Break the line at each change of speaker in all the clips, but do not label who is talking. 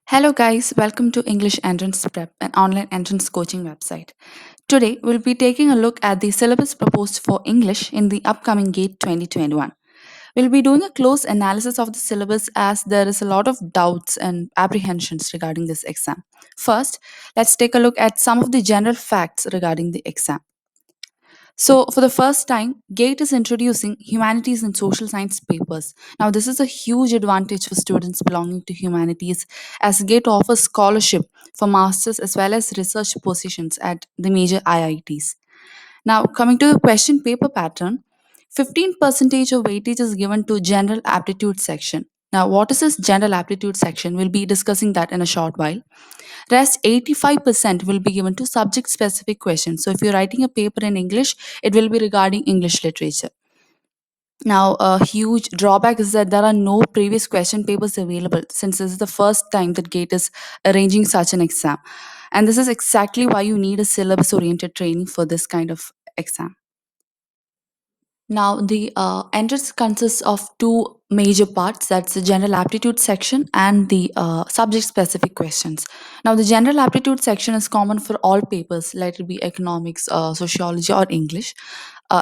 Hello, guys. Welcome to English Entrance Prep, an online entrance coaching website. Today, we'll be taking a look at the syllabus proposed for English in the upcoming GATE 2021. We'll be doing a close analysis of the syllabus as there is a lot of doubts and apprehensions regarding this exam. First, let's take a look at some of the general facts regarding the exam. So, for the first time, GATE is introducing humanities and social science papers. Now, this is a huge advantage for students belonging to humanities as GATE offers scholarship for masters as well as research positions at the major IITs. Now, coming to the question paper pattern, 15 percentage of weightage is given to general aptitude section. Now, what is this general aptitude section? We'll be discussing that in a short while. Rest 85% will be given to subject specific questions. So if you're writing a paper in English, it will be regarding English literature. Now, a huge drawback is that there are no previous question papers available since this is the first time that GATE is arranging such an exam. And this is exactly why you need a syllabus oriented training for this kind of exam. Now, the entrance consists of two major parts, that's the general aptitude section and the subject specific questions. Now, the general aptitude section is common for all papers, let it be economics, sociology, or English.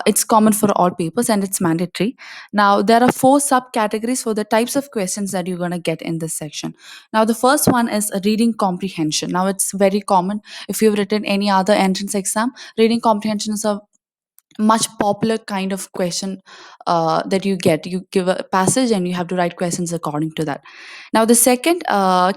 It's common for all papers and it's mandatory. Now, there are four subcategories for the types of questions that you're going to get in this section. Now, the first one is a reading comprehension. Now, it's very common if you've written any other entrance exam. Reading comprehension is a much popular kind of question that you get. You give a passage and you have to write questions according to that. Now, the second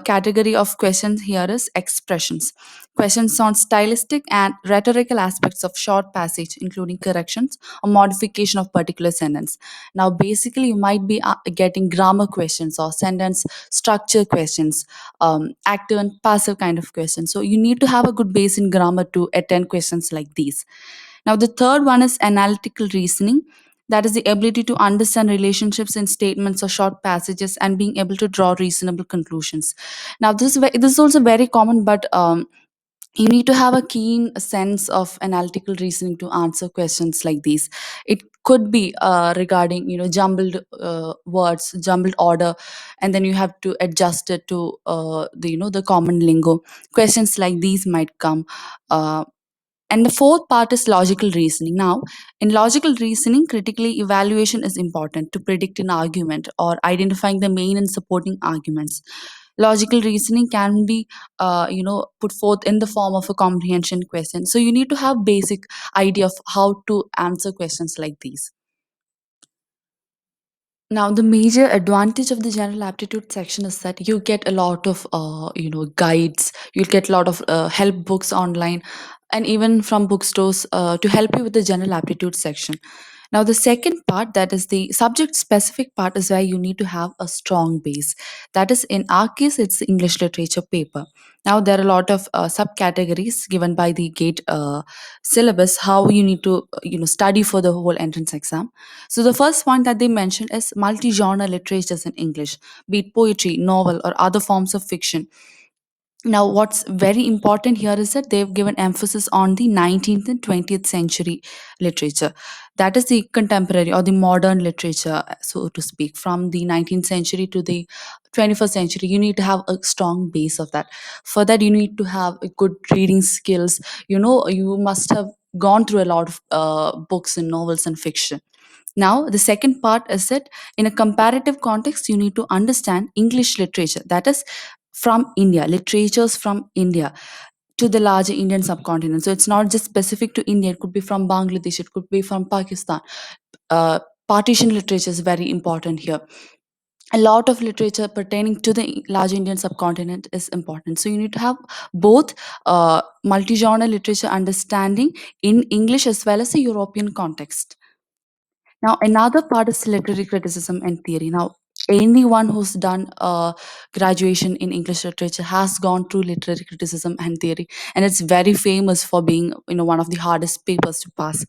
category of questions here is expressions. Questions on stylistic and rhetorical aspects of short passage, including corrections or modification of particular sentence. Now, basically, you might be getting grammar questions or sentence structure questions, active and passive kind of questions. So, you need to have a good base in grammar to attend questions like these. Now, the third one is analytical reasoning. That is the ability to understand relationships in statements or short passages and being able to draw reasonable conclusions. Now, this is also very common, but you need to have a keen sense of analytical reasoning to answer questions like these. It could be regarding jumbled words, jumbled order, and then you have to adjust it to the common lingo. Questions like these might come. And the fourth part is logical reasoning. Now, in logical reasoning, critically evaluation is important to predict an argument or identifying the main and supporting arguments. Logical reasoning can be, put forth in the form of a comprehension question. So you need to have basic idea of how to answer questions like these. Now, the major advantage of the general aptitude section is that you get a lot of, guides. You'll get a lot of help books online, and even from bookstores to help you with the general aptitude section. Now, the second part, that is the subject specific part, is where you need to have a strong base. That is, in our case, it's the English literature paper. Now, there are a lot of subcategories given by the GATE syllabus, how you need to, study for the whole entrance exam. So the first one that they mentioned is multi-genre literatures in English, be it poetry, novel, or other forms of fiction. Now, what's very important here is that they've given emphasis on the 19th and 20th century literature. That is the contemporary or the modern literature, so to speak, from the 19th century to the 21st century. You need to have a strong base of that. For that, you need to have a good reading skills. You must have gone through a lot of books and novels and fiction. Now, the second part is that in a comparative context, you need to understand English literature, that is from India, literatures from India to the larger Indian subcontinent. So it's not just specific to India, it could be from Bangladesh, it could be from Pakistan. Uh, Partition literature is very important here. A lot of literature pertaining to the large Indian subcontinent is important. So you need to have both multi-genre literature understanding in English as well as a European context. Now, another part is literary criticism and theory. Now, anyone who's done graduation in English literature has gone through literary criticism and theory, and it's very famous for being, one of the hardest papers to pass.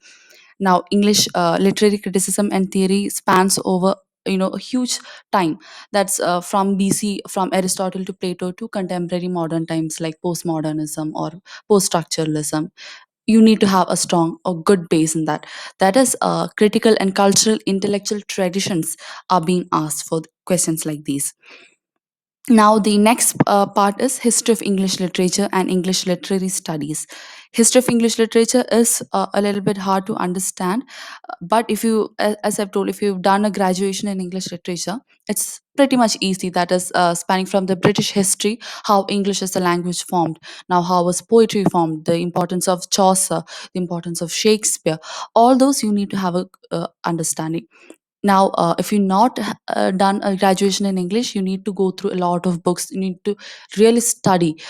Now, English literary criticism and theory spans over a huge time. That's from BC, from Aristotle to Plato to contemporary modern times like postmodernism or post-structuralism. You need to have a strong or good base in that. That is, critical and cultural intellectual traditions are being asked for questions like these. Now the next part is history of English literature and English literary studies. History of English literature is a little bit hard to understand, but if you, as I've told, if you've done a graduation in English literature, it's pretty much easy. That is spanning from the British history, how English as a language formed, now how was poetry formed, the importance of Chaucer, the importance of Shakespeare, all those you need to have a understanding. Now if you're not done a graduation in English, you need to go through a lot of books, you need to really study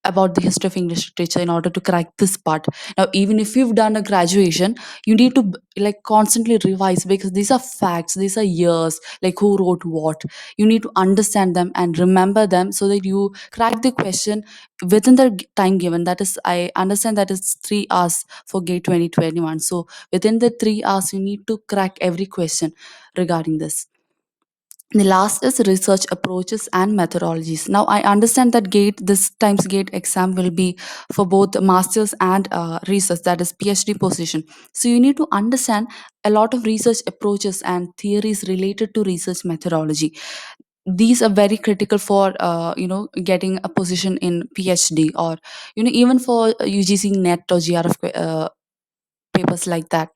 about the history of English literature in order to crack this part. Now even if you've done a graduation, you need to like constantly revise, because these are facts, these are years, like who wrote what. You need to understand them and remember them so that you crack the question within the time given. That is, I understand that it's 3 hours for gate 2021, so within the 3 hours you need to crack every question regarding this. The last is research approaches and methodologies. Now, I understand that this times gate exam will be for both masters and research, that is PhD position. So you need to understand a lot of research approaches and theories related to research methodology. These are very critical for getting a position in PhD, or even for UGC NET or GRF papers like that.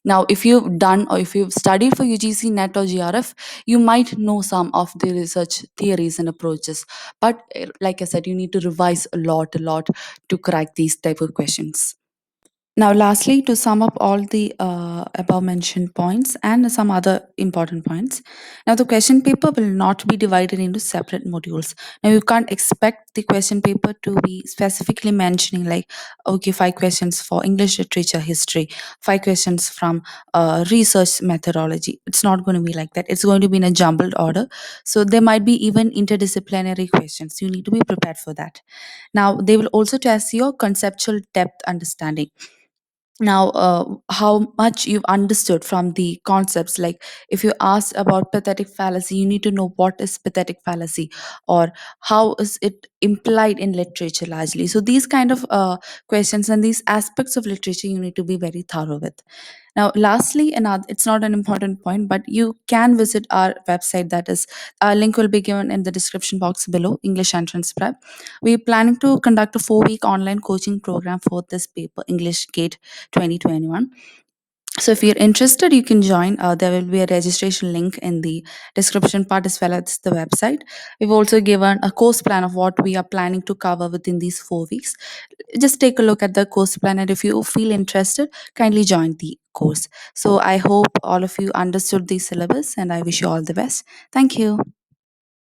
Now, if you've done or if you've studied for UGC NET or GRF, you might know some of the research theories and approaches. But like I said, you need to revise a lot to crack these type of questions. Now, lastly, to sum up all the above mentioned points and some other important points, now the question paper will not be divided into separate modules. Now, you can't expect the question paper to be specifically mentioning, like, okay, 5 questions for English literature history, 5 questions from research methodology. It's not going to be like that. It's going to be in a jumbled order. So, there might be even interdisciplinary questions. You need to be prepared for that. Now, they will also test your conceptual depth understanding. Now how much you've understood from the concepts, like if you ask about pathetic fallacy, you need to know what is pathetic fallacy, or how is it implied in literature largely. So these kind of questions and these aspects of literature you need to be very thorough with. Now, lastly, another, it's not an important point, but you can visit our website. That is, our link will be given in the description box below. English Entrance Prep. We're planning to conduct a 4-week online coaching program for this paper, English Gate 2021. So if you're interested, you can join. There will be a registration link in the description part as well as the website. We've also given a course plan of what we are planning to cover within these 4 weeks. Just take a look at the course plan, and if you feel interested, kindly join the course. So I hope all of you understood the syllabus, and I wish you all the best. Thank you.